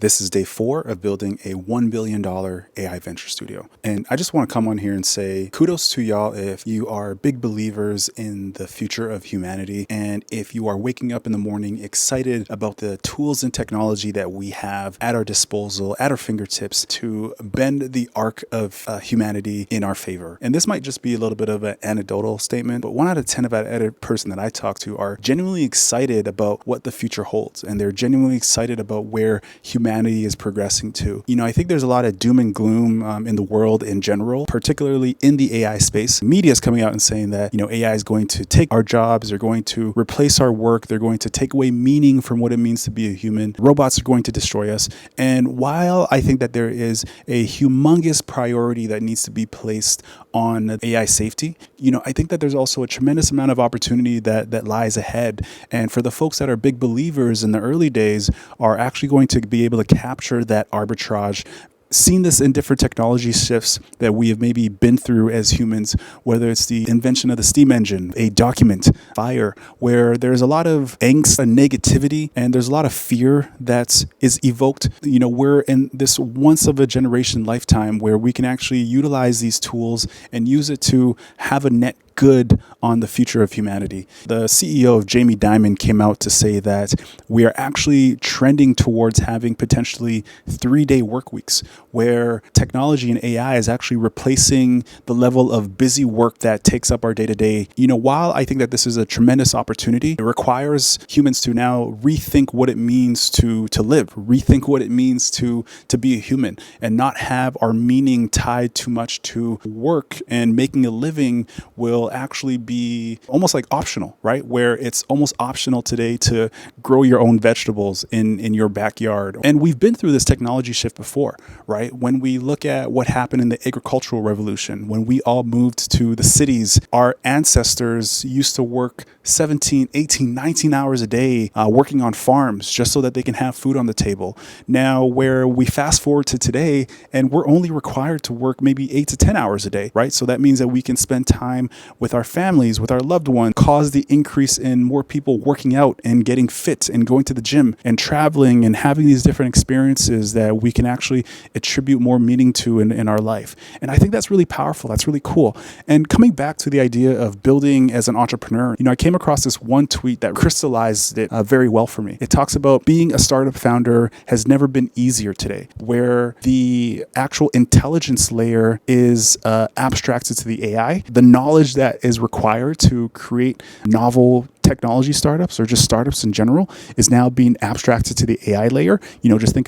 This is day 4 of building a $1 billion AI venture studio. And I just want to come on here and say kudos to y'all if you are big believers in the future of humanity. And if you are waking up in the morning excited about the tools and technology that we have at our disposal, at our fingertips to bend the arc of humanity in our favor. And this might just be a little bit of an anecdotal statement, but 1 out of 10 of every person that I talk to are genuinely excited about what the future holds. And they're genuinely excited about where humanity is progressing to. I think there's a lot of doom and gloom in the world in general, particularly in the AI space. Media is coming out and saying that, AI is going to take our jobs, they're going to replace our work, they're going to take away meaning from what it means to be a human. Robots are going to destroy us. And while I think that there is a humongous priority that needs to be placed on AI safety, I think that there's also a tremendous amount of opportunity that lies ahead. And for the folks that are big believers in the early days are actually going to be able to capture that arbitrage. Seen this in different technology shifts that we have maybe been through as humans, whether it's the invention of the steam engine, a document, fire, where there's a lot of angst and negativity, and there's a lot of fear that is evoked. We're in this once of a generation lifetime where we can actually utilize these tools and use it to have a net good on the future of humanity. The CEO of Jamie Dimon came out to say that we are actually trending towards having potentially 3-day work weeks, where technology and AI is actually replacing the level of busy work that takes up our day-to-day. While I think that this is a tremendous opportunity, it requires humans to now rethink what it means to live, rethink what it means to be a human, and not have our meaning tied too much to work, and making a living will actually be almost like optional, right? Where it's almost optional today to grow your own vegetables in your backyard. And we've been through this technology shift before, right? When we look at what happened in the agricultural revolution, when we all moved to the cities, our ancestors used to work 17, 18, 19 hours a day working on farms just so that they can have food on the table. Now, where we fast forward to today, and we're only required to work maybe 8 to 10 hours a day, right? So that means that we can spend time with our families, with our loved ones, cause the increase in more people working out and getting fit and going to the gym and traveling and having these different experiences that we can actually attribute more meaning to in our life. And I think that's really powerful. That's really cool. And coming back to the idea of building as an entrepreneur, I came across this one tweet that crystallized it very well for me. It talks about being a startup founder has never been easier today, where the actual intelligence layer is abstracted to the AI. The knowledge that is required to create novel technology startups or just startups in general is now being abstracted to the AI layer. Just think